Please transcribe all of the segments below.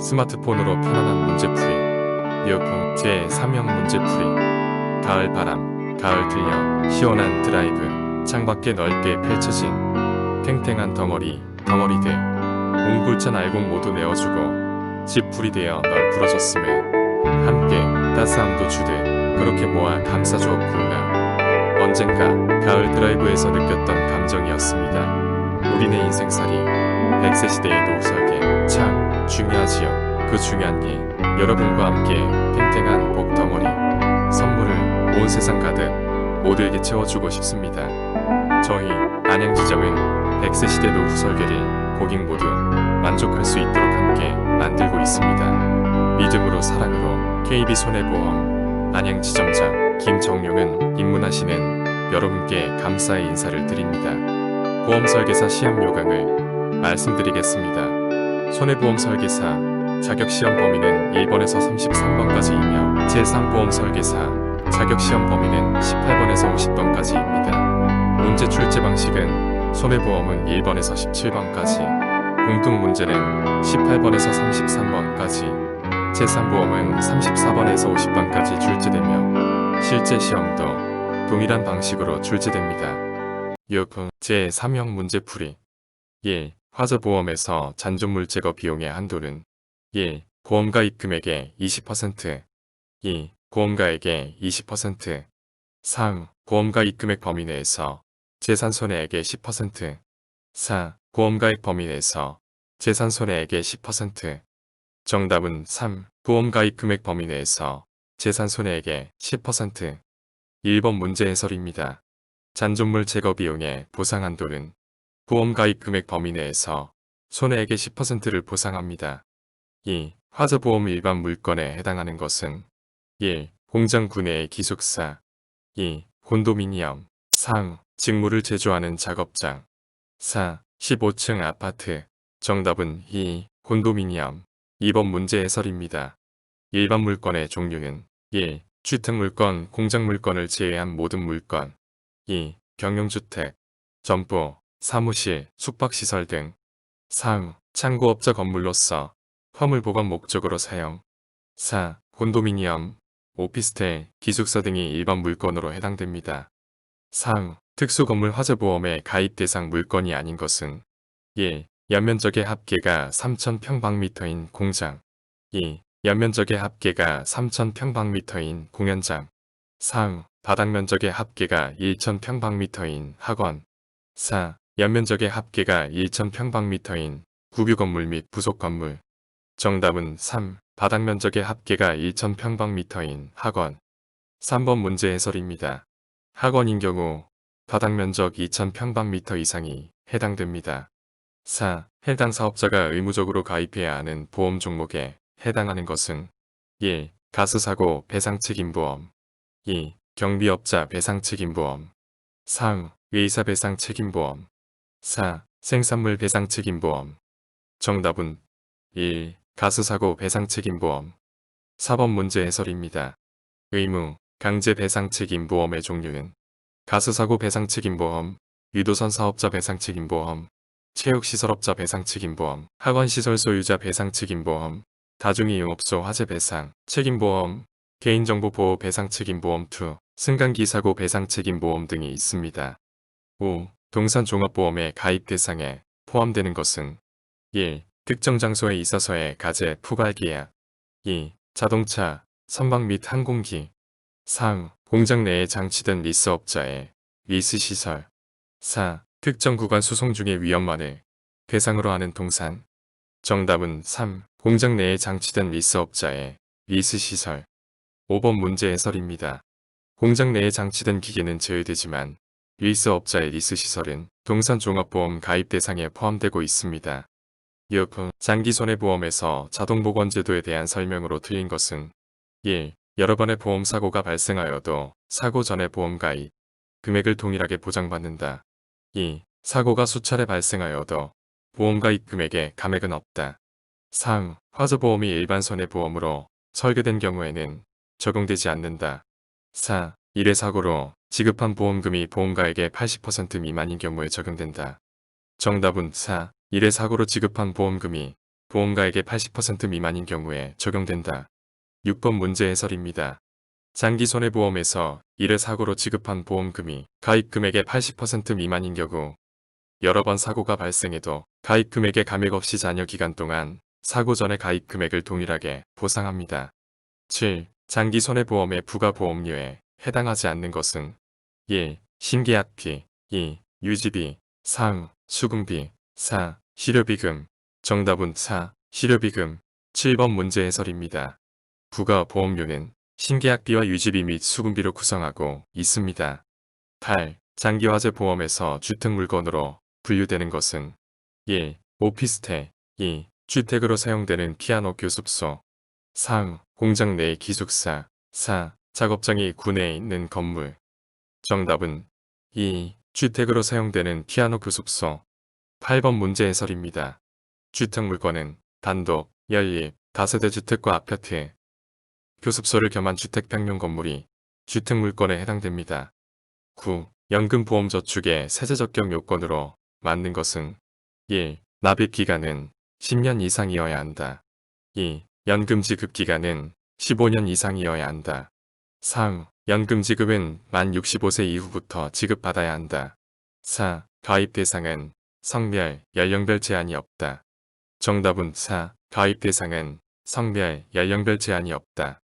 스마트폰으로 편안한 문제풀이. 이어폰 제3형 문제풀이. 가을 바람, 가을 들녘, 시원한 드라이브, 창밖에 넓게 펼쳐진 탱탱한 덩어리들. 옹불찬 알곡 모두 내어주고 집풀이 되어 널 불어줬음에 함께 따스함도 주듯 그렇게 모아 감싸주었구나. 언젠가 가을 드라이브에서 느꼈던 감정이었습니다. 우리네 인생살이 100세 시대의 노후 설계 참 중요하지요. 그 중요한 게 여러분과 함께 탱탱한 복덩어리 선물을 온 세상 가득 모두에게 채워주고 싶습니다. 저희 안양지점은 100세 시대 노후 설계를 고객 모두 만족할 수 있도록 함께 만들고 있습니다. 믿음으로 사랑으로 KB손해보험 안양지점장 김정용은 입문하시는 여러분께 감사의 인사를 드립니다. 보험설계사 시험 요강을 말씀드리겠습니다. 손해보험 설계사 자격시험 범위는 1번에서 33번까지이며 제3보험설계사 자격시험 범위는 18번에서 50번까지입니다. 문제 출제 방식은 손해보험은 1번에서 17번까지, 공통문제는 18번에서 33번까지, 제3보험은 34번에서 50번까지 출제되며 실제 시험도 동일한 방식으로 출제됩니다. 이어폰 제3형 문제풀이. 1. 화재보험에서 잔존물 제거 비용의 한도는 1. 보험가입 금액의 20%, 2. 보험가액의 20%, 3. 보험가입 금액 범위 내에서 재산손해액의 10%, 4. 보험가액 범위 내에서 재산손해액의 10%. 정답은 3. 보험가입 금액 범위 내에서 재산손해액의 10%. 1번 문제 해설입니다. 잔존물 제거 비용의 보상 한도는 보험가입 금액 범위 내에서 손해액의 10%를 보상합니다. 2. 화재보험 일반 물건에 해당하는 것은 1. 공장 구내의 기숙사, 2. 콘도미니엄, 3. 직무를 제조하는 작업장, 4. 15층 아파트. 정답은 2. 콘도미니엄. 2번 문제 해설입니다. 일반 물건의 종류는 1. 주택물건, 공장물건을 제외한 모든 물건, 2. 경영주택, 점포, 사무실, 숙박시설 등. 3. 창고업자 건물로서 화물 보관 목적으로 사용. 4. 콘도미니엄, 오피스텔, 기숙사 등이 일반 물건으로 해당됩니다. 3. 특수건물 화재보험의 가입 대상 물건이 아닌 것은 1. 연면적의 합계가 3,000평방미터인 공장, 2. 연면적의 합계가 3,000평방미터인 공연장, 3. 바닥면적의 합계가 1,000평방미터인 학원, 4. 연면적의 합계가 1,000평방미터인 국유건물 및 부속건물. 정답은 3. 바닥면적의 합계가 1,000평방미터인 학원. 3번 문제 해설입니다. 학원인 경우 바닥면적 2,000평방미터 이상이 해당됩니다. 4. 해당 사업자가 의무적으로 가입해야 하는 보험 종목에 해당하는 것은 1. 가스사고 배상책임보험, 2. 경비업자 배상책임보험, 3. 의사배상책임보험, 4. 생산물 배상책임보험. 정답은 1. 가스사고 배상책임보험. 4번 문제 해설입니다. 의무, 강제 배상책임보험의 종류는 가스사고 배상책임보험, 유도선 사업자 배상책임보험, 체육시설업자 배상책임보험, 학원시설 소유자 배상책임보험, 다중이용업소 화재 배상 책임보험, 개인정보보호 배상책임보험 2, 승강기사고 배상책임보험 등이 있습니다. 5. 동산종합보험의 가입 대상에 포함되는 것은 1. 특정 장소에 있어서의 가제 포괄계약, 2. 자동차, 선박 및 항공기, 3. 공장 내에 장치된 리스업자의 리스시설, 4. 특정 구간 수송 중의 위험만을 대상으로 하는 동산. 정답은 3. 공장 내에 장치된 리스업자의 리스시설. 5번 문제 해설입니다. 공장 내에 장치된 기계는 제외되지만 리스업자의 리스시설은 동산종합보험 가입 대상에 포함되고 있습니다. 이어폰 장기손해보험에서 자동보건제도에 대한 설명으로 틀린 것은 1. 여러 번의 보험사고가 발생하여도 사고 전에 보험가입 금액을 동일하게 보장받는다. 2. 사고가 수차례 발생하여도 보험가입 금액에 감액은 없다. 3. 화재보험이 일반 손해보험으로 설계된 경우에는 적용되지 않는다. 4. 1회 사고로 지급한 보험금이 보험가액의 80% 미만인 경우에 적용된다. 정답은 4. 1회 사고로 지급한 보험금이 보험가액의 80% 미만인 경우에 적용된다. 6번 문제 해설입니다. 장기 손해보험에서 1회 사고로 지급한 보험금이 가입 금액의 80% 미만인 경우 여러 번 사고가 발생해도 가입 금액에 감액 없이 잔여 기간 동안 사고 전의 가입 금액을 동일하게 보상합니다. 7. 장기 손해보험의 부가보험료에 해당하지 않는 것은 1. 신계약비 2. 유지비 3. 수금비 4. 실효비금 정답은 4. 실효비금 7번 문제 해설입니다. 부가보험료는 신계약비와 유지비 및 수금비로 구성하고 있습니다. 8. 장기화재보험에서 주택물건으로 분류되는 것은 1. 오피스텔 2. 주택으로 사용되는 피아노 교습소 3. 공장 내 기숙사 4. 작업장이 구내에 있는 건물 정답은 2. 주택으로 사용되는 피아노 교습소 8번 문제 해설입니다. 주택물건은 단독, 연립, 다세대 주택과 아파트, 교습소를 겸한 주택평형 건물이 주택물건에 해당됩니다. 9. 연금보험저축의 세제적격 요건으로 맞는 것은 1. 납입기간은 10년 이상이어야 한다. 2. 연금지급기간은 15년 이상이어야 한다. 3. 연금지급은 만 65세 이후부터 지급받아야 한다. 4. 가입 대상은 성별, 연령별 제한이 없다. 정답은 4. 가입 대상은 성별, 연령별 제한이 없다.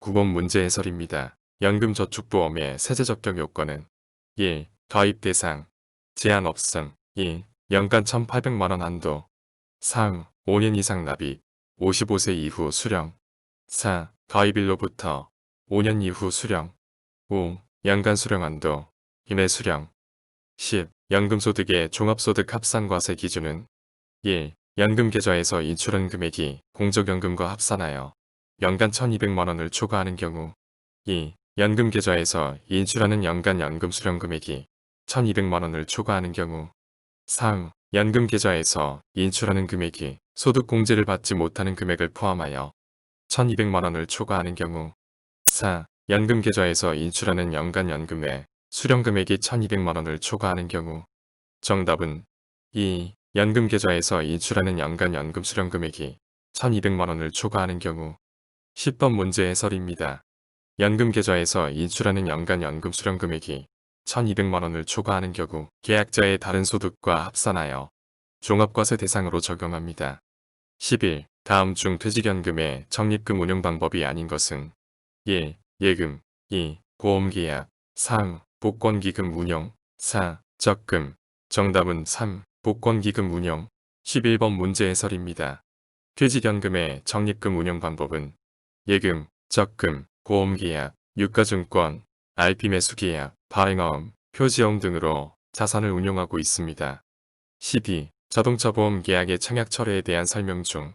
9번 문제 해설입니다. 연금저축보험의 세제적격 요건은 1. 가입 대상 제한 없음 2. 연간 1,800만원 한도 3. 5년 이상 납입 55세 이후 수령 4. 가입일로부터 5년 이후 수령 5. 연간 수령 한도 임의 수령 10. 연금소득의 종합소득 합산과세 기준은 1. 연금계좌에서 인출한 금액이 공적연금과 합산하여 연간 1,200만원을 초과하는 경우 2. 연금계좌에서 인출하는 연간 연금 수령 금액이 1,200만원을 초과하는 경우 3. 연금계좌에서 인출하는 금액이 소득공제를 받지 못하는 금액을 포함하여 1,200만원을 초과하는 경우 4. 연금계좌에서 인출하는 연간 연금의 수령금액이 1,200만원을 초과하는 경우 정답은 2. 연금계좌에서 인출하는 연간 연금 수령금액이 1,200만원을 초과하는 경우 10번 문제 해설입니다. 연금계좌에서 인출하는 연간 연금 수령금액이 1,200만원을 초과하는 경우 계약자의 다른 소득과 합산하여 종합과세 대상으로 적용합니다. 11. 다음 중 퇴직연금의 적립금 운용 방법이 아닌 것은 1. 예금 2. 보험계약 3. 복권기금 운용 4. 적금 정답은 3. 복권기금 운용 11번 문제 해설입니다. 퇴직연금의 적립금 운용 방법은 예금, 적금, 보험계약, 유가증권, RP매수계약, 발행어음, 표지어음 등으로 자산을 운용하고 있습니다. 12. 자동차보험 계약의 청약 철회에 대한 설명 중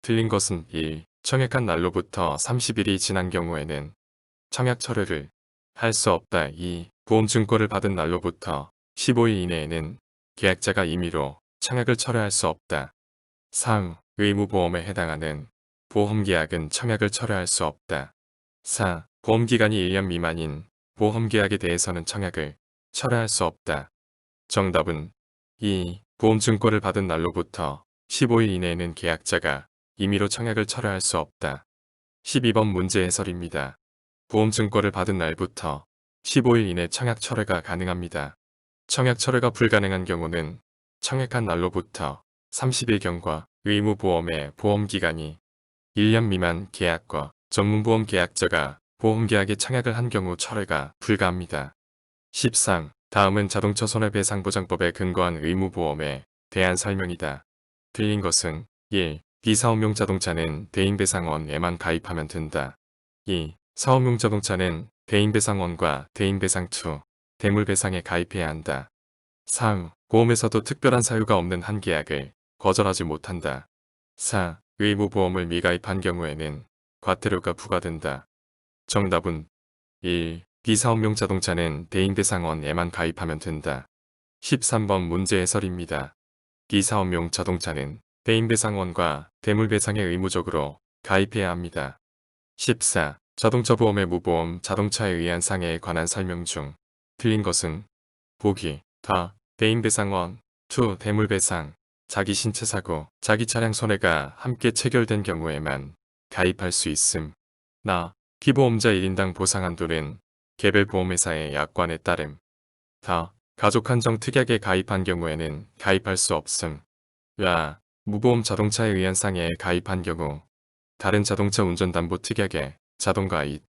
틀린 것은 1. 청약한 날로부터 30일이 지난 경우에는 청약 철회를 할 수 없다. 2. 보험증권을 받은 날로부터 15일 이내에는 계약자가 임의로 청약을 철회할 수 없다. 3. 의무보험에 해당하는 보험계약은 청약을 철회할 수 없다. 4. 보험기간이 1년 미만인 보험계약에 대해서는 청약을 철회할 수 없다. 정답은 2. 보험증권을 받은 날로부터 15일 이내에는 계약자가 임의로 청약을 철회할 수 없다. 12번 문제 해설입니다. 보험증권을 받은 날부터 15일 이내 청약 철회가 가능합니다. 청약 철회가 불가능한 경우는 청약한 날로부터 30일경과 의무보험의 보험기간이 1년 미만 계약과 전문보험 계약자가 보험계약에 청약을 한 경우 철회가 불가합니다. 13. 다음은 자동차 손해배상보장법에 근거한 의무보험에 대한 설명이다. 틀린 것은 1. 비사업용 자동차는 대인배상원에만 가입하면 된다. 2. 사업용 자동차는 대인배상원과 대인배상2, 대물배상에 가입해야 한다. 3. 보험에서도 특별한 사유가 없는 한 계약을 거절하지 못한다. 4. 의무보험을 미가입한 경우에는 과태료가 부과된다. 정답은 1. 비사업용 자동차는 대인배상원에만 가입하면 된다. 13번 문제 해설입니다. 비사업용 자동차는 대인배상원과 대물배상에 의무적으로 가입해야 합니다. 14. 자동차 보험의 무보험 자동차에 의한 상해에 관한 설명 중 틀린 것은 보기 다 대인배상원, 2. 대물배상, 자기 신체 사고, 자기 차량 손해가 함께 체결된 경우에만 가입할 수 있음. 나, 피보험자 1인당 보상 한도는 개별 보험회사의 약관에 따름. 다, 가족 한정 특약에 가입한 경우에는 가입할 수 없음. 야, 무보험 자동차에 의한 상해에 가입한 경우 다른 자동차 운전담보 특약에 자동가입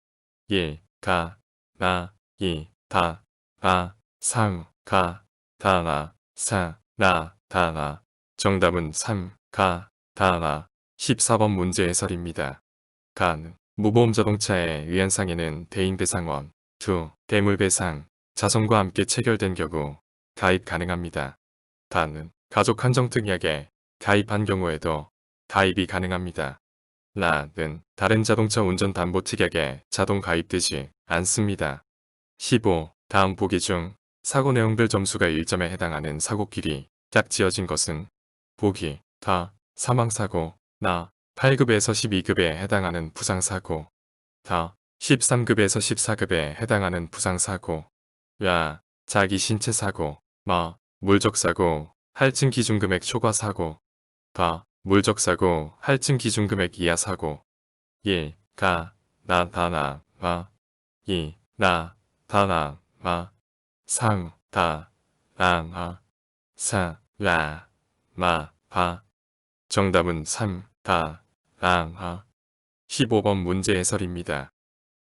1. 가, 나, 2. 다, 아, 상, 가, 다, 나, 사, 나, 다, 나. 정답은 3. 가, 다, 나. 14번 문제 해설입니다. 간, 무보험 자동차에 의한 상해는 대인배상원, 2. 대물배상, 자손과 함께 체결된 경우 가입 가능합니다. 다는 가족 한정특약에 가입한 경우에도 가입이 가능합니다. 라는 다른 자동차 운전담보특약에 자동 가입되지 않습니다. 15. 다음 보기 중 사고 내용별 점수가 1점에 해당하는 사고끼리 짝지어진 것은 보기 다 사망사고 나 8급에서 12급에 해당하는 부상사고 다 13급에서 14급에 해당하는 부상사고 야 자기 신체사고 마 물적사고 할증 기준금액 초과사고 다 물적사고 할증 기준금액 이하사고 1. 가, 나, 다, 나, 마 2. 나, 다, 나, 마 3. 다, 나, 마 4. 라, 마, 바 정답은 3. 다, 나, 마 15번 문제 해설입니다.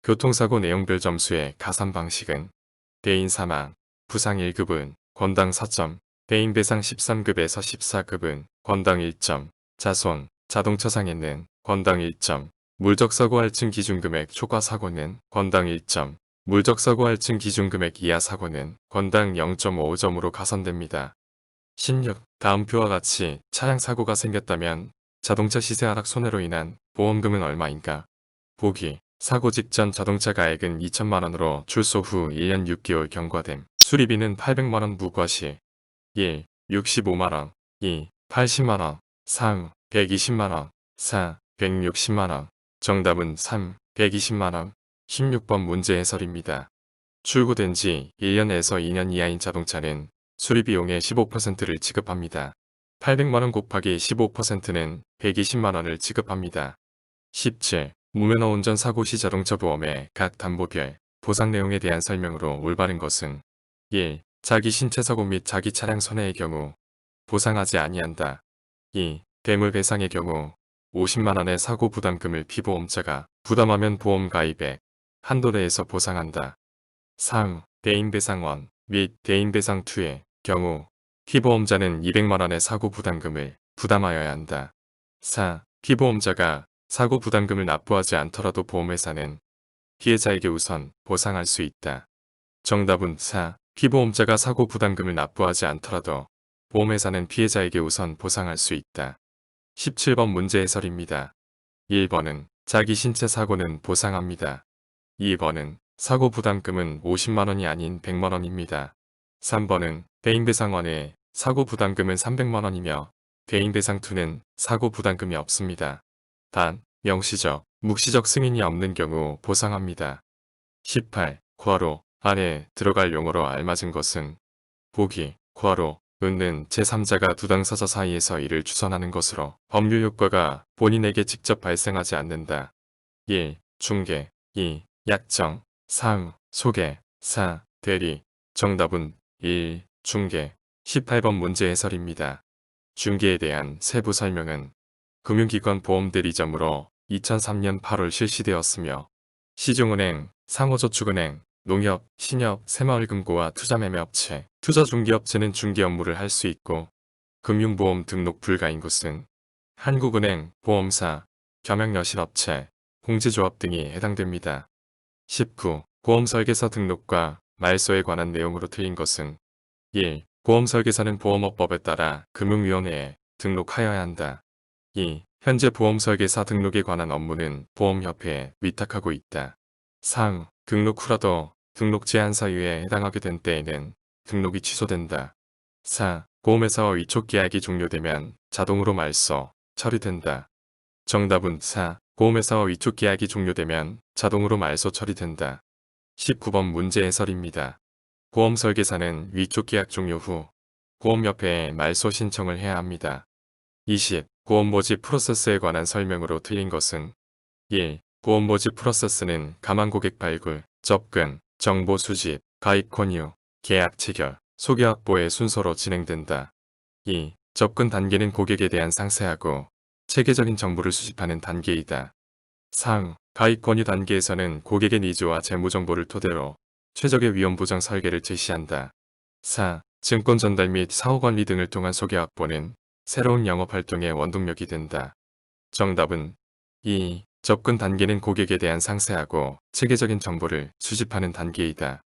교통사고 내용별 점수의 가산 방식은 대인 사망, 부상 1급은 건당 4점, 대인 배상 13급에서 14급은 건당 1점, 자손, 자동차 상해는 건당 1점, 물적사고 할증 기준금액 초과 사고는 건당 1점, 물적사고 할증 기준금액 이하 사고는 건당 0.5점으로 가산됩니다. 16. 다음 표와 같이 차량 사고가 생겼다면 자동차 시세 하락 손해로 인한 보험금은 얼마인가? 보기. 사고 직전 자동차 가액은 2천만원으로 출소 후 1년 6개월 경과됨. 수리비는 800만원 부과 시 1. 65만원 2. 80만원 3. 120만원 4. 160만원 정답은 3. 120만원 16번 문제 해설입니다. 출고된 지 1년에서 2년 이하인 자동차는 수리비용의 15%를 지급합니다. 800만원 곱하기 15%는 120만원을 지급합니다. 17. 무면허 운전 사고 시 자동차 보험의 각 담보별 보상 내용에 대한 설명으로 올바른 것은 1. 자기 신체 사고 및 자기 차량 손해의 경우 보상하지 아니한다. 2. 대물 배상의 경우 50만원의 사고 부담금을 피보험자가 부담하면 보험 가입액 한도 내에서 보상한다. 3. 대인배상원 및 대인배상2의 경우 피보험자는 200만원의 사고 부담금을 부담하여야 한다. 4. 피보험자가 사고 부담금을 납부하지 않더라도 보험회사는 피해자에게 우선 보상할 수 있다. 정답은 4. 피보험자가 사고 부담금을 납부하지 않더라도 보험회사는 피해자에게 우선 보상할 수 있다. 17번 문제 해설입니다. 1번은 자기 신체 사고는 보상합니다. 2번은 사고 부담금은 50만원이 아닌 100만원입니다. 3번은 대인배상원의 사고 부담금은 300만원이며 대인배상2는 사고 부담금이 없습니다. 단, 명시적, 묵시적 승인이 없는 경우 보상합니다. 18. 구하로 안에 들어갈 용어로 알맞은 것은 보기, 구하로 은는 제3자가 두 당사자 사이에서 이를 주선하는 것으로 법률 효과가 본인에게 직접 발생하지 않는다. 1. 중개 2. 약정 3. 소개 4. 대리 정답은 1. 중개 18번 문제 해설입니다. 중개에 대한 세부 설명은 금융기관 보험대리점으로 2003년 8월 실시되었으며 시중은행, 상호저축은행, 농협, 신협, 새마을금고와 투자매매업체, 투자중개업체는 중개 업무를 할 수 있고 금융보험 등록 불가인 곳은 한국은행, 보험사, 겸용여실업체, 공제조합 등이 해당됩니다. 19. 보험설계사 등록과 말소에 관한 내용으로 틀린 것은 1. 보험설계사는 보험업법에 따라 금융위원회에 등록하여야 한다. 2. 현재 보험설계사 등록에 관한 업무는 보험협회에 위탁하고 있다. 3. 등록 후라도 등록 제한 사유에 해당하게 된 때에는 등록이 취소된다. 4. 보험회사와 위촉 계약이 종료되면 자동으로 말소, 처리된다. 정답은 4. 보험회사와 위촉 계약이 종료되면 자동으로 말소 처리된다. 19번 문제 해설입니다. 보험설계사는 위촉 계약 종료 후 보험협회에 말소 신청을 해야 합니다. 20. 보험모집 프로세스에 관한 설명으로 틀린 것은 1. 보험모집 프로세스는 가망고객 발굴, 접근, 정보 수집, 가입 권유, 계약 체결, 소개 확보의 순서로 진행된다. 2. 접근 단계는 고객에 대한 상세하고 체계적인 정보를 수집하는 단계이다. 3. 가입 권유 단계에서는 고객의 니즈와 재무 정보를 토대로 최적의 위험 보장 설계를 제시한다. 4. 증권 전달 및 사후 관리 등을 통한 소개 확보는 새로운 영업 활동의 원동력이 된다. 정답은 2. 접근 단계는 고객에 대한 상세하고 체계적인 정보를 수집하는 단계이다.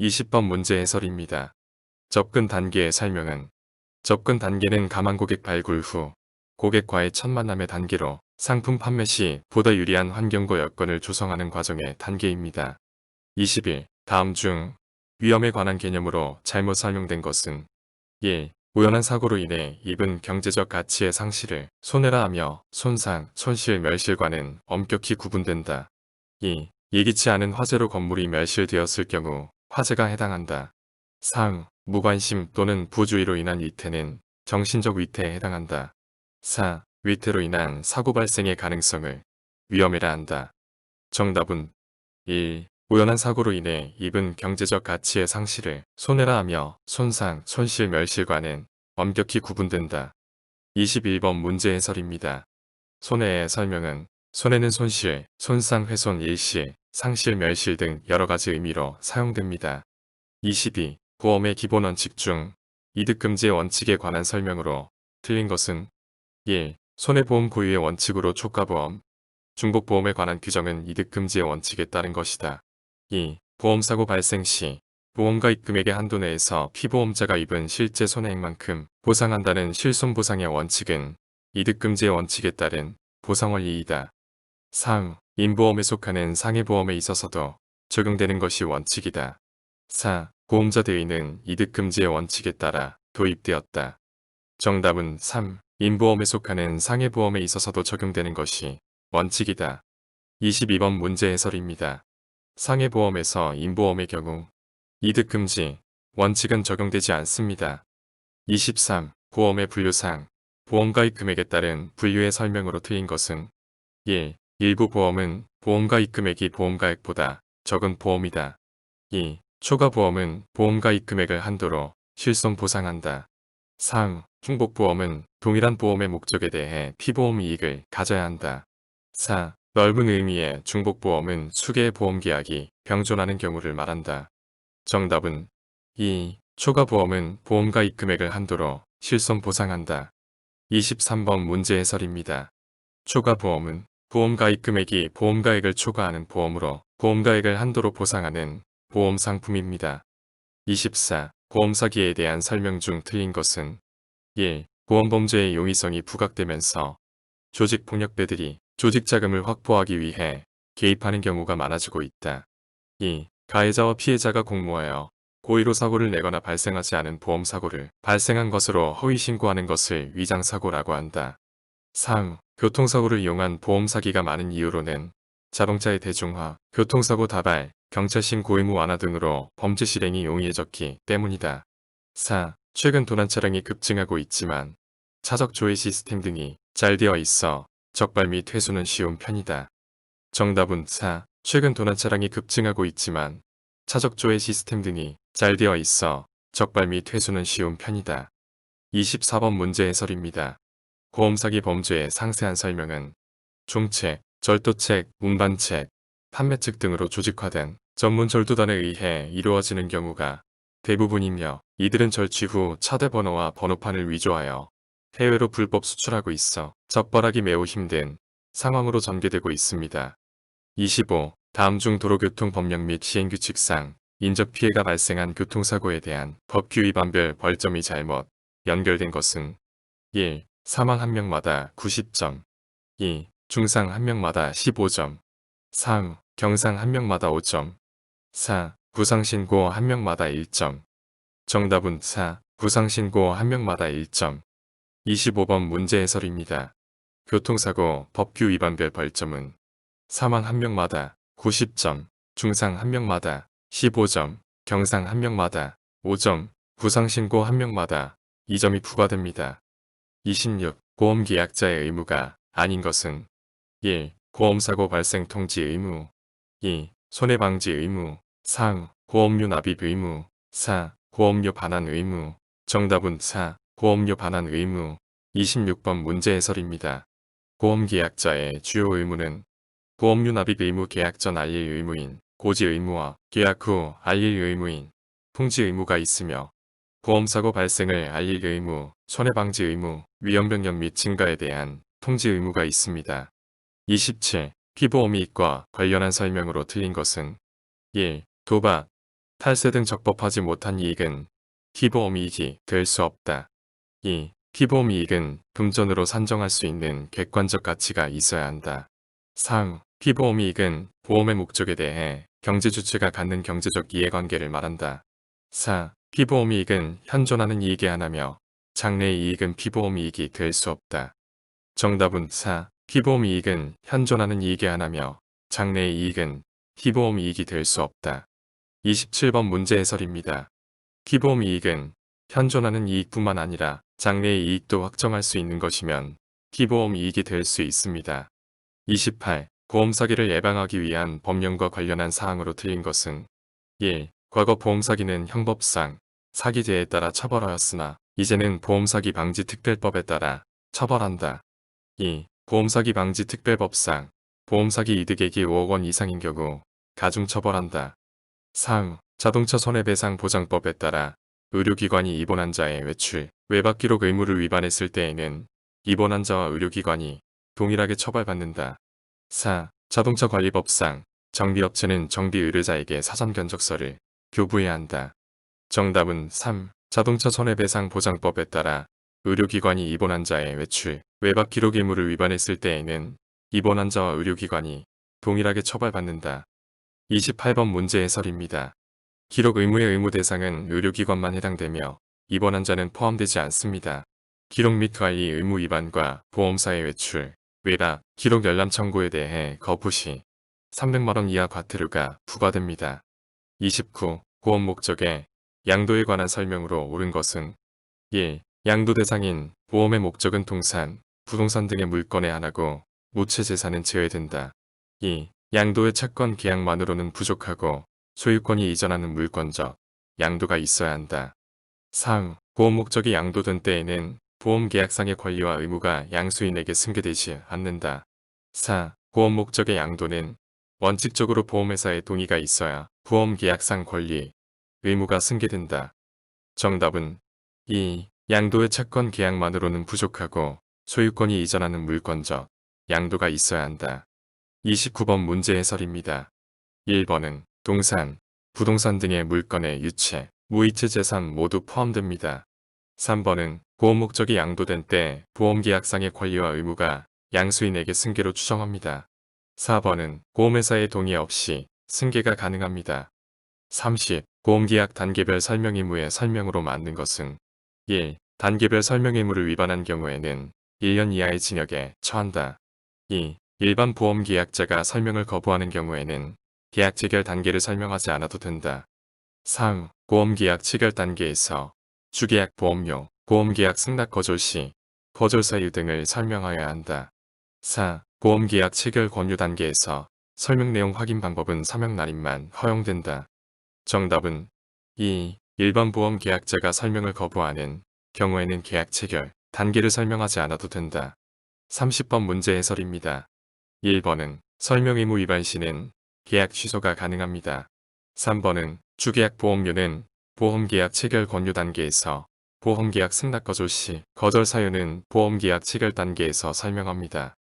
20번 문제 해설입니다. 접근 단계의 설명은 접근 단계는 가망고객 발굴 후 고객과의 첫 만남의 단계로 상품 판매 시 보다 유리한 환경과 여건을 조성하는 과정의 단계입니다. 21. 다음 중 위험에 관한 개념으로 잘못 설명된 것은 1. 우연한 사고로 인해 입은 경제적 가치의 상실을 손해라 하며 손상, 손실, 멸실과는 엄격히 구분된다. 2. 예기치 않은 화재로 건물이 멸실되었을 경우 화재가 해당한다. 3. 무관심 또는 부주의로 인한 위태는 정신적 위태에 해당한다. 4. 위태로 인한 사고 발생의 가능성을 위험이라 한다. 정답은 1. 우연한 사고로 인해 입은 경제적 가치의 상실을 손해라 하며 손상, 손실, 멸실과는 엄격히 구분된다. 21번 문제 해설입니다. 손해의 설명은 손해는 손실, 손상, 훼손, 일시, 상실, 멸실 등 여러 가지 의미로 사용됩니다. 22. 보험의 기본 원칙 중 이득금지의 원칙에 관한 설명으로 틀린 것은 1. 손해보험 고유의 원칙으로 초과보험, 중복보험에 관한 규정은 이득금지의 원칙에 따른 것이다. 2. 보험사고 발생 시 보험가입 금액의 한도 내에서 피보험자가 입은 실제 손해액만큼 보상한다는 실손보상의 원칙은 이득금지의 원칙에 따른 보상원리이다. 3. 인보험에 속하는 상해보험에 있어서도 적용되는 것이 원칙이다. 4. 보험자 대위는 이득금지의 원칙에 따라 도입되었다. 정답은 3. 인보험에 속하는 상해보험에 있어서도 적용되는 것이 원칙이다. 22번 문제 해설입니다. 상해보험에서 인보험의 경우 이득금지 원칙은 적용되지 않습니다. 23. 보험의 분류상 보험가입 금액에 따른 분류의 설명으로 틀린 것은 1. 일부 보험은 보험가입 금액이 보험가액보다 적은 보험이다. 2. 초과보험은 보험가입 금액을 한도로 실손 보상한다. 3. 중복보험은 동일한 보험의 목적에 대해 피보험 이익을 가져야 한다. 4. 넓은 의미의 중복보험은 수개의 보험계약이 병존하는 경우를 말한다. 정답은 2. 초과보험은 보험가입 금액을 한도로 실손 보상한다. 23번 문제 해설입니다. 초과보험은 보험가입 금액이 보험가액을 초과하는 보험으로 보험가액을 한도로 보상하는 보험 상품입니다. 24. 보험사기에 대한 설명 중 틀린 것은 1. 보험범죄의 용이성이 부각되면서 조직폭력배들이 조직자금을 확보하기 위해 개입하는 경우가 많아지고 있다. 2. 가해자와 피해자가 공모하여 고의로 사고를 내거나 발생하지 않은 보험사고를 발생한 것으로 허위신고하는 것을 위장사고라고 한다. 3. 교통사고를 이용한 보험사기가 많은 이유로는 자동차의 대중화, 교통사고 다발, 경찰신고 의무 완화 등으로 범죄 실행이 용이해졌기 때문이다. 4. 최근 도난 차량이 급증하고 있지만 차적 조회 시스템 등이 잘 되어 있어 적발 및 회수는 쉬운 편이다. 정답은 4. 최근 도난 차량이 급증하고 있지만 차적 조회 시스템 등이 잘 되어 있어 적발 및 회수는 쉬운 편이다. 24번 문제 해설입니다. 보험사기 범죄의 상세한 설명은 종책, 절도책, 운반책, 판매책 등으로 조직화된 전문 절도단에 의해 이루어지는 경우가 대부분이며 이들은 절취 후 차대 번호와 번호판을 위조하여 해외로 불법 수출하고 있어 적발하기 매우 힘든 상황으로 전개되고 있습니다. 25. 다음 중 도로교통법령 및 시행규칙상 인적 피해가 발생한 교통사고에 대한 법규 위반별 벌점이 잘못 연결된 것은 1. 사망 1명마다 90점 2. 중상 1명마다 15점 3. 경상 1명마다 5점 4. 부상신고 1명마다 1점 정답은 4. 부상신고 1명마다 1점 25번 문제 해설입니다. 교통사고 법규 위반별 벌점은 사망 1명마다 90점, 중상 1명마다 15점, 경상 1명마다 5점, 부상신고 1명마다 2점이 부과됩니다. 26. 보험계약자의 의무가 아닌 것은 1. 보험사고 발생 통지 의무 2. 손해방지 의무 3. 보험료 납입 의무 4. 보험료 반환 의무 정답은 4. 보험료 반환 의무 26번 문제 해설입니다. 보험계약자의 주요 의무는 보험료 납입 의무 계약 전 알릴 의무인 고지 의무와 계약 후 알릴 의무인 통지 의무가 있으며 보험사고 발생을 알릴 의무, 손해방지 의무, 위험변경 및 증가에 대한 통지 의무가 있습니다. 27. 피보험이익과 관련한 설명으로 틀린 것은 1. 도박, 탈세 등 적법하지 못한 이익은 피보험이익이 될 수 없다. 2. 피보험이익은 금전으로 산정할 수 있는 객관적 가치가 있어야 한다. 3. 피보험이익은 보험의 목적에 대해 경제주체가 갖는 경제적 이해관계를 말한다. 4. 피보험이익은 현존하는 이익에 한하며 장래의 이익은 피보험이익이 될 수 없다. 정답은 4. 피보험이익은 현존하는 이익에 한하며 장래의 이익은 피보험이익이 될 수 없다. 27번 문제 해설입니다. 피보험이익은 현존하는 이익뿐만 아니라 장래의 이익도 확정할 수 있는 것이면 피보험이익이 될 수 있습니다. 28. 보험 사기를 예방하기 위한 법령과 관련한 사항으로 틀린 것은 1. 과거 보험 사기는 형법상 사기죄에 따라 처벌하였으나 이제는 보험 사기 방지 특별법에 따라 처벌한다. 2. 보험 사기 방지 특별법상 보험 사기 이득액이 5억 원 이상인 경우 가중 처벌한다. 3. 자동차 손해배상 보장법에 따라 의료기관이 입원한 자의 외출, 외박 기록 의무를 위반했을 때에는 입원한 자와 의료기관이 동일하게 처벌받는다. 4. 자동차 관리법상 정비업체는 정비 의뢰자에게 사전 견적서를 교부해야 한다. 정답은 3. 자동차 손해배상 보장법에 따라 의료기관이 입원한 자의 외출, 외박 기록 의무를 위반했을 때에는 입원한 자와 의료기관이 동일하게 처벌받는다. 28번 문제 해설입니다. 기록 의무의 의무 대상은 의료기관만 해당되며 입원한 자는 포함되지 않습니다. 기록 및 관리 의무 위반과 보험사의 외출, 외박, 기록 열람 청구에 대해 거부 시 300만원 이하 과태료가 부과됩니다. 29. 보험 목적의 양도에 관한 설명으로 옳은 것은 1. 양도 대상인 보험의 목적은 동산, 부동산 등의 물건에 한하고 무채 재산은 제외된다. 2. 양도의 채권 계약만으로는 부족하고 소유권이 이전하는 물권적 양도가 있어야 한다. 3. 보험 목적이 양도된 때에는 보험계약상의 권리와 의무가 양수인에게 승계되지 않는다. 4. 보험 목적의 양도는 원칙적으로 보험회사의 동의가 있어야 보험계약상 권리, 의무가 승계된다. 정답은 2. 양도의 채권 계약만으로는 부족하고 소유권이 이전하는 물권적 양도가 있어야 한다. 29번 문제 해설입니다. 1번은 동산, 부동산 등의 물건의 유체, 무이체 재산 모두 포함됩니다. 3번은 보험 목적이 양도된 때 보험계약상의 권리와 의무가 양수인에게 승계로 추정합니다. 4번은 보험회사의 동의 없이 승계가 가능합니다. 30. 보험계약 단계별 설명 의무의 설명으로 맞는 것은 1. 단계별 설명 의무를 위반한 경우에는 1년 이하의 징역에 처한다. 2. 일반 보험계약자가 설명을 거부하는 경우에는 계약 체결 단계를 설명하지 않아도 된다. 3. 보험계약 체결 단계에서 주계약 보험료, 보험계약 승낙 거절 시 거절 사유 등을 설명하여야 한다. 4. 보험계약 체결 권유 단계에서 설명 내용 확인 방법은 서명 날인만 허용된다. 정답은 2. 일반 보험계약자가 설명을 거부하는 경우에는 계약 체결 단계를 설명하지 않아도 된다. 30번 문제 해설입니다. 1번은 설명 의무 위반 시는 계약 취소가 가능합니다. 3번은 주계약 보험료는 보험계약 체결 권유 단계에서 보험계약 승낙 거절 시 거절 사유는 보험계약 체결 단계에서 설명합니다.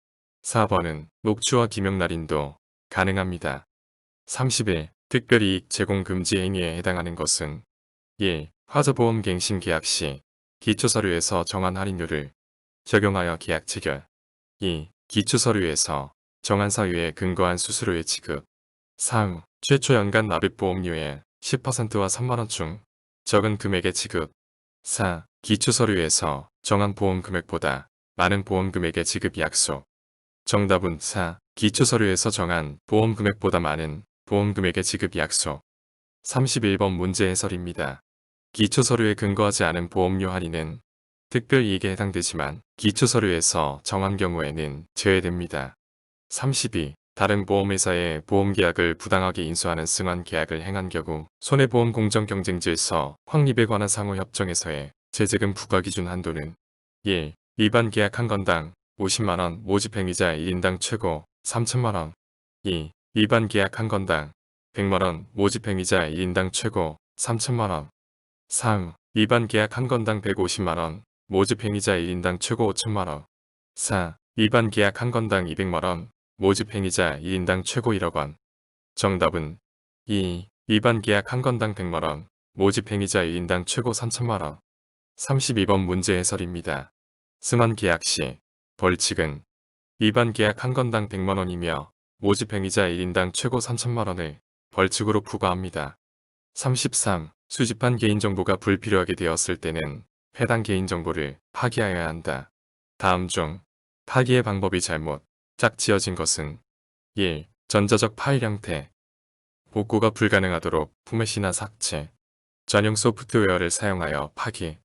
4번은 녹취와 기명 날인도 가능합니다. 30일 특별이익 제공 금지 행위에 해당하는 것은 1. 화저보험 갱신 계약 시 기초서류에서 정한 할인율을 적용하여 계약 체결 2. 기초서류에서 정한 사유에 근거한 수수료의 지급 3. 최초 연간 납입보험료의 10%와 3만원 중 적은 금액의 지급 4. 기초서류에서 정한 보험금액보다 많은 보험금액의 지급 약속 정답은 4. 기초서류에서 정한 보험금액보다 많은 보험금액의 지급 약속 31번 문제 해설입니다. 기초서류에 근거하지 않은 보험료 할인은 특별이익에 해당되지만 기초서류에서 정한 경우에는 제외됩니다. 32. 다른 보험회사의 보험계약을 부당하게 인수하는 승환계약을 행한 경우 손해보험 공정경쟁질서 확립에 관한 상호협정에서의 제재금 부과기준 한도는 1. 위반 계약 한 건당 50만원 모집행위자 1인당 최고 3천만원 2. 위반 계약 한 건당 100만원 모집행위자 1인당 최고 3천만원 3. 위반 계약 한 건당 150만원 모집행위자 1인당 최고 5천만원 4. 위반 계약 한 건당 200만원 모집행위자 1인당 최고 1억원. 정답은 2. 위반 계약 한 건당 100만원, 모집행위자 1인당 최고 3천만원. 32번 문제 해설입니다. 승환 계약 시 벌칙은 위반 계약 한 건당 100만원이며 모집행위자 1인당 최고 3천만원을 벌칙으로 부과합니다. 33. 수집한 개인정보가 불필요하게 되었을 때는 해당 개인정보를 파기하여야 한다. 다음 중 파기의 방법이 잘못 짝지어진 것은 1. 전자적 파일 형태 복구가 불가능하도록 포맷이나 삭제 전용 소프트웨어를 사용하여 파기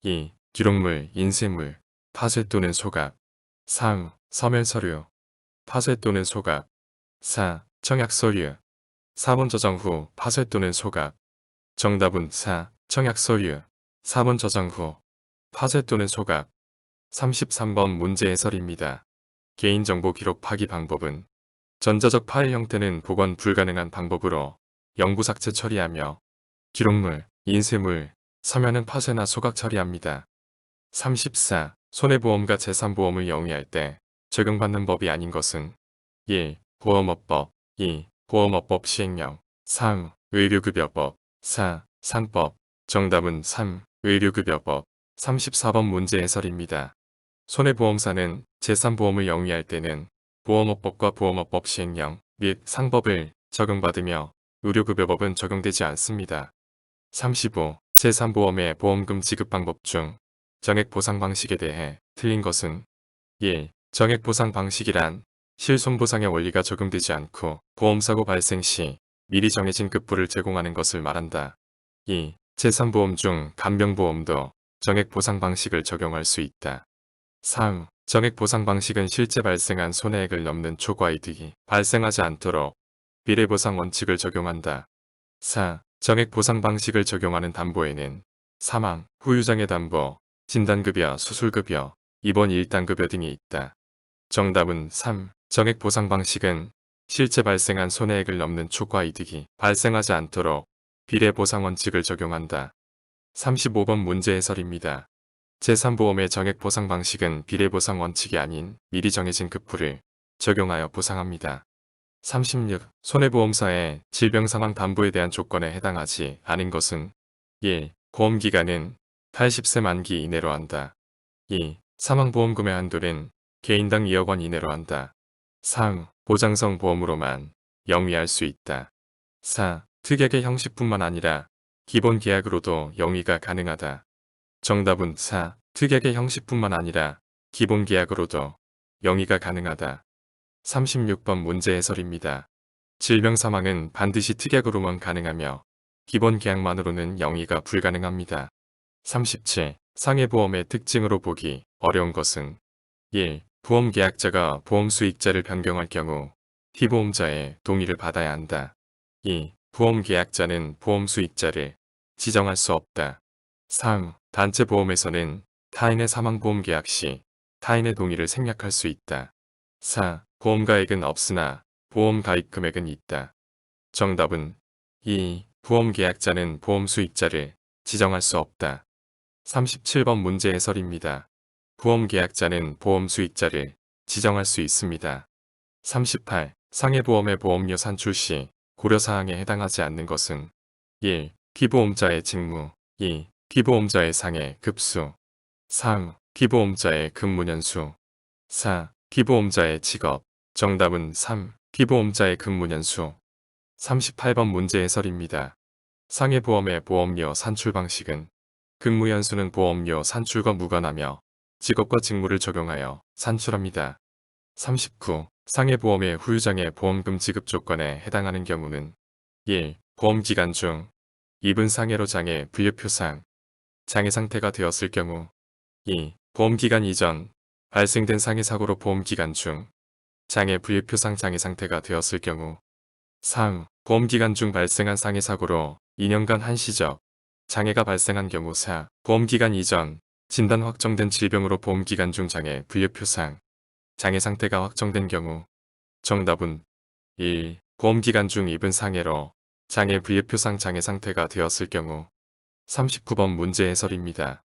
2. 기록물, 인쇄물, 파쇄 또는 소각 3. 서면 서류, 파쇄 또는 소각 4. 청약 서류 4번 저장 후 파쇄 또는 소각 정답은 4. 청약 서류 4번 저장 후 파쇄 또는 소각 33번 문제 해설입니다. 개인정보 기록 파기 방법은 전자적 파일 형태는 복원 불가능한 방법으로 영구 삭제 처리하며 기록물, 인쇄물, 서면은 파쇄나 소각 처리합니다. 34. 손해보험과 재산보험을 영위할 때 적용받는 법이 아닌 것은 1. 보험업법 2. 보험업법 시행령 3. 의료급여법 4. 상법 정답은 3. 의료급여법 34번 문제 해설입니다. 손해보험사는 재산보험을 영위할 때는 보험업법과 보험업법 시행령 및 상법을 적용받으며 의료급여법은 적용되지 않습니다. 35. 재산보험의 보험금 지급 방법 중 정액보상 방식에 대해 틀린 것은 1. 정액보상 방식이란 실손보상의 원리가 적용되지 않고 보험사고 발생 시 미리 정해진 급부를 제공하는 것을 말한다. 2. 재산보험 중 간병보험도 정액보상 방식을 적용할 수 있다. 3. 정액보상 방식은 실제 발생한 손해액을 넘는 초과이득이 발생하지 않도록 비례보상 원칙을 적용한다. 4. 정액보상 방식을 적용하는 담보에는 사망, 후유장애 담보, 진단급여, 수술급여, 입원 일당급여 등이 있다. 정답은 3. 정액보상 방식은 실제 발생한 손해액을 넘는 초과이득이 발생하지 않도록 비례보상 원칙을 적용한다. 35번 문제 해설입니다. 재산보험의 정액보상 방식은 비례보상 원칙이 아닌 미리 정해진 급부를 적용하여 보상합니다. 36. 손해보험사의 질병사망 담보에 대한 조건에 해당하지 않은 것은 1. 보험기간은 80세 만기 이내로 한다. 2. 사망보험금의 한도는 개인당 2억 원 이내로 한다. 3. 보장성 보험으로만 영위할 수 있다. 4. 특약의 형식뿐만 아니라 기본 계약으로도 영위가 가능하다. 정답은 4. 특약의 형식뿐만 아니라 기본 계약으로도 영위가 가능하다. 36번 문제 해설입니다. 질병 사망은 반드시 특약으로만 가능하며 기본 계약만으로는 영위가 불가능합니다. 37. 상해보험의 특징으로 보기 어려운 것은 1. 보험계약자가 보험수익자를 변경할 경우 피보험자의 동의를 받아야 한다. 2. 보험계약자는 보험수익자를 지정할 수 없다. 3. 단체보험에서는 타인의 사망보험 계약 시 타인의 동의를 생략할 수 있다. 4. 보험가액은 없으나 보험가입 금액은 있다. 정답은 2. 보험계약자는 보험수익자를 지정할 수 없다. 37번 문제 해설입니다. 보험계약자는 보험수익자를 지정할 수 있습니다. 38. 상해보험의 보험료 산출 시 고려사항에 해당하지 않는 것은 1. 피보험자의 직무 2. 피보험자의 상해 급수 3. 피보험자의 근무년수 4. 피보험자의 직업 정답은 3. 피보험자의 근무년수 38번 문제 해설입니다. 상해보험의 보험료 산출 방식은 근무연수는 보험료 산출과 무관하며 직업과 직무를 적용하여 산출합니다. 39. 상해보험의 후유장애 보험금 지급 조건에 해당하는 경우는 1. 보험기간 중 입은 상해로 장해 분류표상 장애 상태가 되었을 경우 2. 보험기간 이전 발생된 상해사고로 보험기간 중 장애 분류표상 장애 상태가 되었을 경우 3. 보험기간 중 발생한 상해사고로 2년간 한시적 장애가 발생한 경우 4. 보험기간 이전 진단 확정된 질병으로 보험기간 중 장애 분류표상 장애 상태가 확정된 경우 정답은 1. 보험기간 중 입은 상해로 장애 분류표상 장애 상태가 되었을 경우 39번 문제 해설입니다.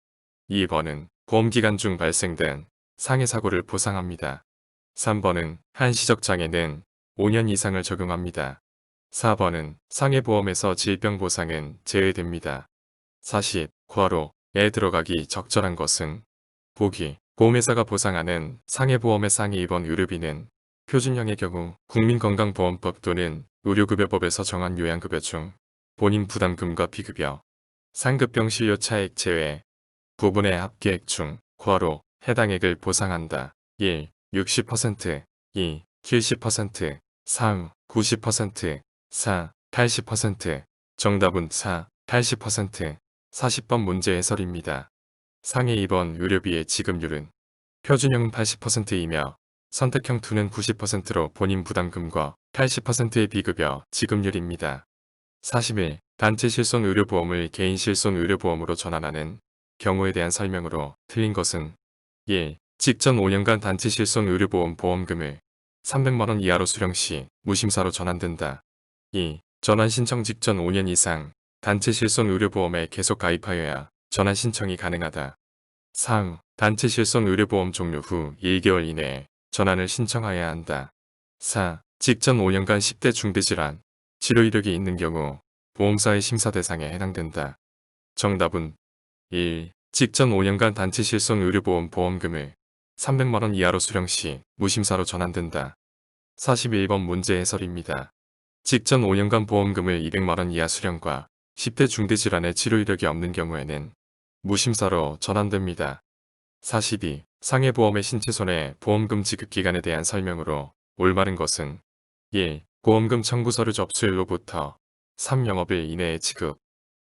2번은 보험기간 중 발생된 상해사고를 보상합니다. 3번은 한시적 장애는 5년 이상을 적용합니다. 4번은 상해보험에서 질병보상은 제외됩니다. 40. 괄호에 들어가기 적절한 것은 보기. 보험회사가 보상하는 상해보험의 상해 입원 의료비는 표준형의 경우 국민건강보험법 또는 의료급여법에서 정한 요양급여 중 본인 부담금과 비급여, 상급병 진료 차액 제외 부분의 합계액 중 괄호 해당액을 보상한다. 1. 60%, 2. 70%, 3. 90%, 4. 80%. 정답은 4. 80%. 40번 문제 해설입니다. 상해 입원 의료비의 지급률은 표준형은 80%이며 선택형 2는 90%로 본인 부담금과 80%의 비급여 지급률입니다. 41. 단체 실손 의료보험을 개인 실손 의료보험으로 전환하는 경우에 대한 설명으로 틀린 것은 1. 직전 5년간 단체 실손 의료보험 보험금을 300만원 이하로 수령 시 무심사로 전환된다. 2. 전환 신청 직전 5년 이상 단체 실손 의료보험에 계속 가입하여야 전환 신청이 가능하다. 3. 단체 실손 의료보험 종료 후 1개월 이내에 전환을 신청하여야 한다. 4. 직전 5년간 10대 중대질환, 치료 이력이 있는 경우 보험사의 심사 대상에 해당된다. 정답은 1. 직전 5년간 단체 실손 의료보험 보험금을 300만원 이하로 수령 시 무심사로 전환된다. 41번 문제 해설입니다. 직전 5년간 보험금을 200만원 이하 수령과 10대 중대질환의 치료 이력이 없는 경우에는 무심사로 전환됩니다. 42. 상해보험의 신체손해 보험금 지급기간에 대한 설명으로 올바른 것은 1. 보험금 청구서류 접수일로부터 3영업일 이내에 지급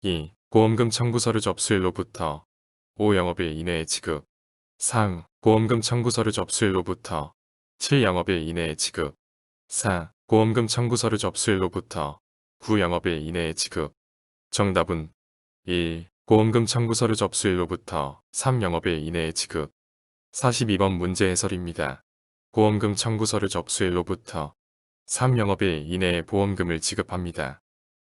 2. 보험금 청구서류 접수일로부터 5영업일 이내에 지급 3. 보험금 청구서류 접수일로부터 7영업일 이내에 지급 4. 보험금 청구서류 접수일로부터 9영업일 이내에 지급 정답은 1. 보험금 청구서류 접수일로부터 3영업일 이내에 지급 42번 문제 해설입니다. 보험금 청구서류 접수일로부터 3영업일 이내에 보험금을 지급합니다.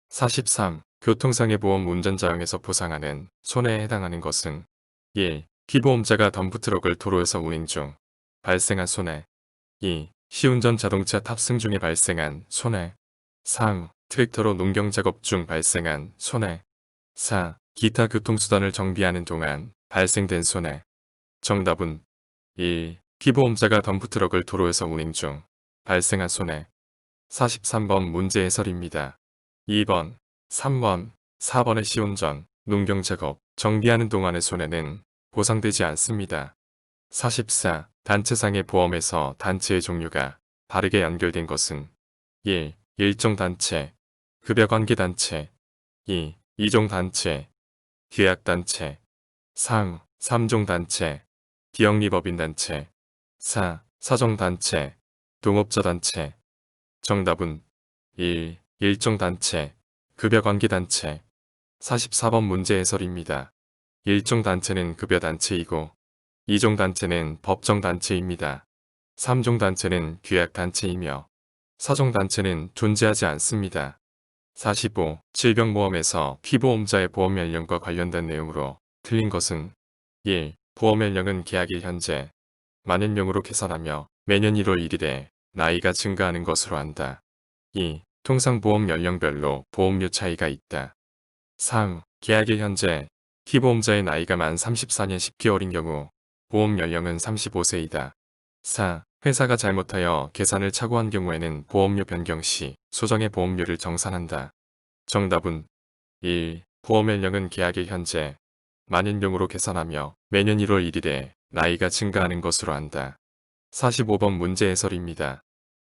43. 교통상해보험 운전자형에서 보상하는 손해에 해당하는 것은 1. 피보험자가 덤프트럭을 도로에서 운행 중 발생한 손해 2. 시운전 자동차 탑승 중에 발생한 손해 3. 트랙터로 농경작업 중 발생한 손해 4. 기타 교통수단을 정비하는 동안 발생된 손해 정답은 1. 피보험자가 덤프트럭을 도로에서 운행 중 발생한 손해 43번 문제 해설입니다. 2번, 3번, 4번의 시운전, 농경작업, 정비하는 동안의 손해는 보상되지 않습니다. 44. 단체상해 보험에서 단체의 종류가 바르게 연결된 것은 1. 일종단체, 급여관계단체 2. 이종단체, 계약단체 3. 삼종단체, 비영리법인단체 4. 사종단체, 동업자단체 정답은 1. 일종단체, 급여관계단체 44번 문제 해설입니다. 일종단체는 급여단체이고 2종단체는 법정단체입니다. 3종단체는 규약단체이며 4종단체는 존재하지 않습니다. 45. 질병보험에서 피보험자의 보험연령과 관련된 내용으로 틀린 것은 1. 보험연령은 계약일 현재 만연령으로 계산하며 매년 1월 1일에 나이가 증가하는 것으로 한다. 2. 통상 보험 연령별로 보험료 차이가 있다. 3. 계약일 현재 피보험자의 나이가 만 34년 10개월인 경우 보험 연령은 35세이다. 4. 회사가 잘못하여 계산을 착오한 경우에는 보험료 변경 시 소정의 보험료를 정산한다. 정답은 1. 보험 연령은 계약일 현재 만연령으로 계산하며 매년 1월 1일에 나이가 증가하는 것으로 한다. 45번 문제 해설입니다.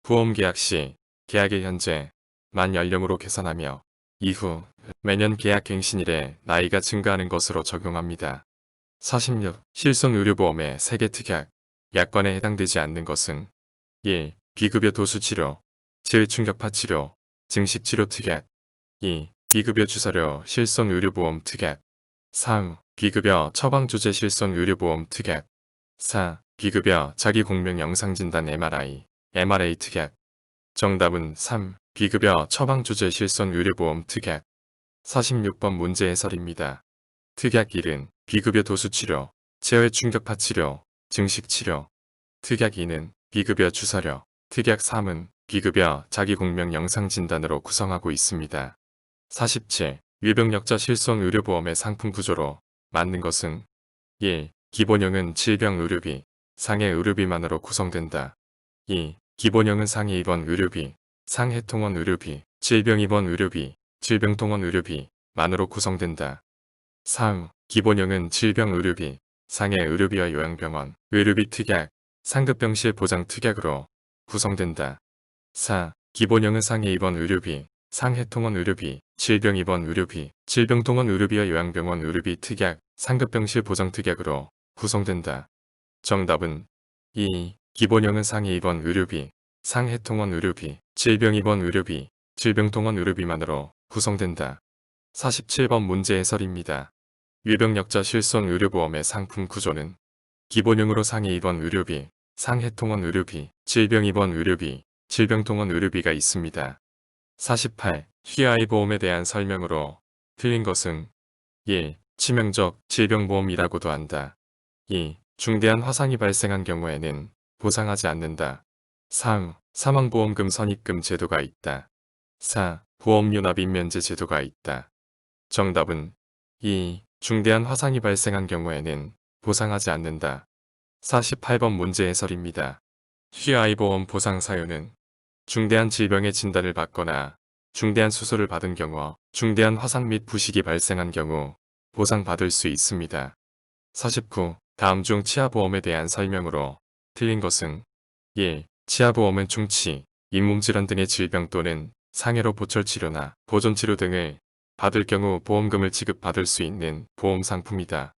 보험 계약 시 계약일 현재 만 연령으로 계산하며 이후 매년 계약 갱신일에 나이가 증가하는 것으로 적용합니다. 46. 실손의료보험의 세계 특약. 약관에 해당되지 않는 것은 1. 비급여 도수치료, 재해충격파 치료, 증식치료 특약. 2. 비급여 주사료 실손의료보험 특약. 3. 비급여 처방조제 실손의료보험 특약. 4. 비급여 자기공명 영상진단 MRI 특약. 정답은 3. 비급여 처방조제 실손의료보험 특약. 46번 문제 해설입니다. 특약 1은 비급여 도수치료, 재해충격파 치료, 증식치료. 특약 2는 비급여 주사료, 특약 3은 비급여 자기공명 영상진단으로 구성하고 있습니다. 47. 유병력자 실손의료보험의 상품 구조로 맞는 것은 1. 기본형은 질병의료비, 상해의료비만으로 구성된다. 2. 기본형은 상해 입원 의료비, 상해 통원 의료비, 질병 입원 의료비, 질병통원 의료비만으로 구성된다. 3. 기본형은 질병 의료비, 상해 의료비와 요양병원 의료비 특약, 상급병실 보장 특약으로 구성된다. 4. 기본형은 상해 입원 의료비, 상해 통원 의료비, 질병 입원 의료비, 질병통원 의료비와 요양병원 의료비 특약, 상급병실 보장 특약으로 구성된다. 정답은 2. 기본형은 상해 입원 의료비, 상해 통원 의료비, 질병 입원 의료비, 질병통원 의료비만으로 구성된다. 47번 문제 해설입니다. 유병력자 실손의료보험의 상품 구조는 기본형으로 상해 입원 의료비, 상해 통원 의료비, 질병 입원 의료비, 질병통원 의료비가 있습니다. 48. GI 보험에 대한 설명으로 틀린 것은 1. 치명적 질병보험이라고도 한다. 2. 중대한 화상이 발생한 경우에는 보상하지 않는다. 3. 사망보험금 선입금 제도가 있다. 4. 보험료 납입 면제 제도가 있다. 정답은 2. 중대한 화상이 발생한 경우에는 보상하지 않는다. 48번 문제 해설입니다. GI 보험 보상 사유는 중대한 질병의 진단을 받거나 중대한 수술을 받은 경우, 중대한 화상 및 부식이 발생한 경우 보상받을 수 있습니다. 49. 다음 중 치아보험에 대한 설명으로 틀린 것은 1. 치아보험은 충치, 잇몸질환 등의 질병 또는 상해로 보철치료나 보존치료 등을 받을 경우 보험금을 지급받을 수 있는 보험 상품이다.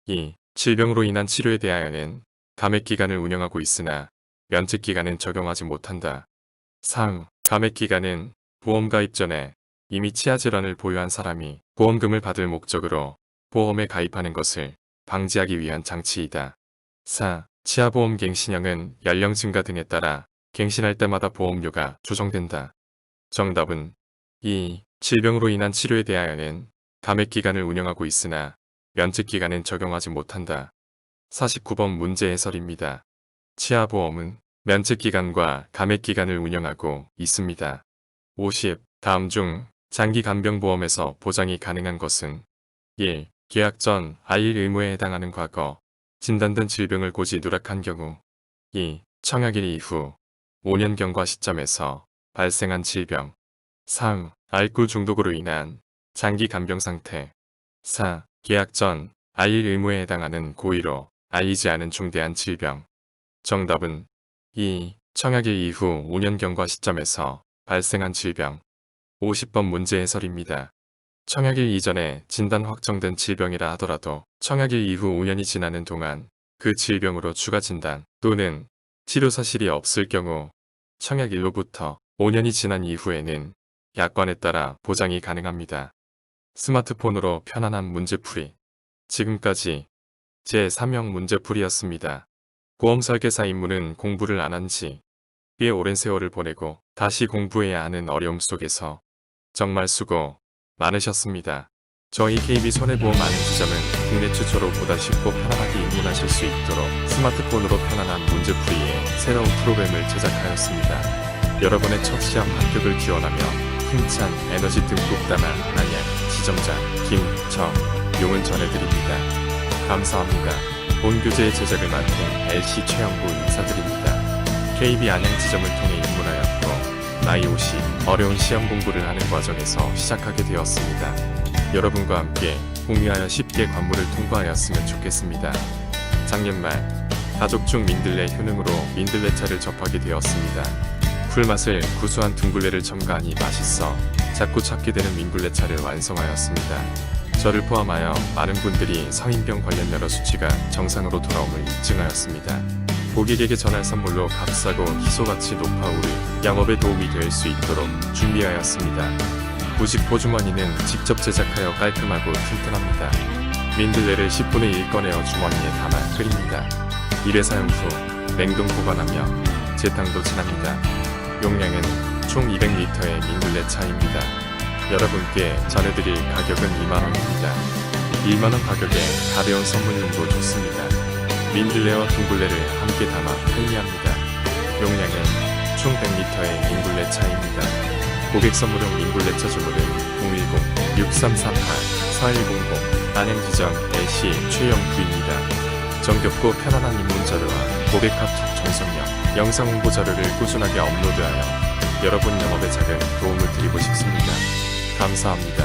2. 질병으로 인한 치료에 대하여는 감액기간을 운영하고 있으나 면책기간은 적용하지 못한다. 3. 감액기간은 보험 가입 전에 이미 치아질환을 보유한 사람이 보험금을 받을 목적으로 보험에 가입하는 것을 방지하기 위한 장치이다. 4. 치아보험 갱신형은 연령 증가 등에 따라 갱신할 때마다 보험료가 조정된다. 정답은 2. 질병으로 인한 치료에 대하여는 감액기간을 운영하고 있으나 면책기간은 적용하지 못한다. 49번 문제 해설입니다. 치아보험은 면책기간과 감액기간을 운영하고 있습니다. 50. 다음 중 장기간병보험에서 보장이 가능한 것은 1. 계약 전 알릴 의무에 해당하는 과거 진단된 질병을 고지 누락한 경우 2. 청약일 이후 5년 경과 시점에서 발생한 질병 3. 알코올 중독으로 인한 장기 간병 상태 4. 계약 전 알릴 의무에 해당하는 고의로 알리지 않은 중대한 질병. 정답은 2. 청약일 이후 5년 경과 시점에서 발생한 질병. 50번 문제 해설입니다. 청약일 이전에 진단 확정된 질병이라 하더라도 청약일 이후 5년이 지나는 동안 그 질병으로 추가 진단 또는 치료 사실이 없을 경우 청약일로부터 5년이 지난 이후에는 약관에 따라 보장이 가능합니다. 스마트폰으로 편안한 문제풀이. 지금까지 제3형 문제풀이였습니다. 보험설계사 입문은 공부를 안 한 지 꽤 오랜 세월을 보내고 다시 공부해야 하는 어려움 속에서 정말 수고 많으셨습니다. 저희 KB손해보험 아는지점은 국내 최초로 보다 쉽고 편안하게 입문하실 수 있도록 스마트폰으로 편안한 문제풀이의 새로운 프로그램을 제작하였습니다. 여러분의 첫 시험 합격을 기원하며 힘찬 에너지 듬뿍 담아 안양 지점장 김정용을 전해드립니다. 감사합니다. 본 교재의 제작을 맡은 LC 최영구 인사드립니다. KB 안양 지점을 통해 입문하였고 나이 50 어려운 시험 공부를 하는 과정에서 시작하게 되었습니다. 여러분과 함께 공유하여 쉽게 관문을 통과하였으면 좋겠습니다. 작년 말 가족 중 민들레 효능으로 민들레차를 접하게 되었습니다. 꿀맛을 구수한 둥글레를 첨가하니 맛있어 자꾸 찾게 되는 민들레차를 완성하였습니다. 저를 포함하여 많은 분들이 성인병 관련 여러 수치가 정상으로 돌아옴을 입증하였습니다. 고객에게 전할 선물로 값싸고 희소가치 높아 우리 영업에 도움이 될 수 있도록 준비하였습니다. 부식 포주머니는 직접 제작하여 깔끔하고 튼튼합니다. 민들레를 10분의 1 꺼내어 주머니에 담아 끓입니다. 1회 사용 후 냉동 보관하며 재탕도 진합니다. 용량은 총 200리터의 민들레 차입니다. 여러분께 전해드릴 가격은 2만원입니다. 1만원 가격에 가벼운 선물용도 좋습니다. 민들레와 둥글레를 함께 담아 편리합니다. 용량은 총 100리터의 민들레 차입니다. 고객 선물용 민들레차 주문은 010-6338-4100 안양지점 LC 최영구입니다. 정겹고 편안한 입문 자료와 고객 카톡 전송력, 영상 홍보 자료를 꾸준하게 업로드하여 여러분 영업에 작은 도움을 드리고 싶습니다. 감사합니다.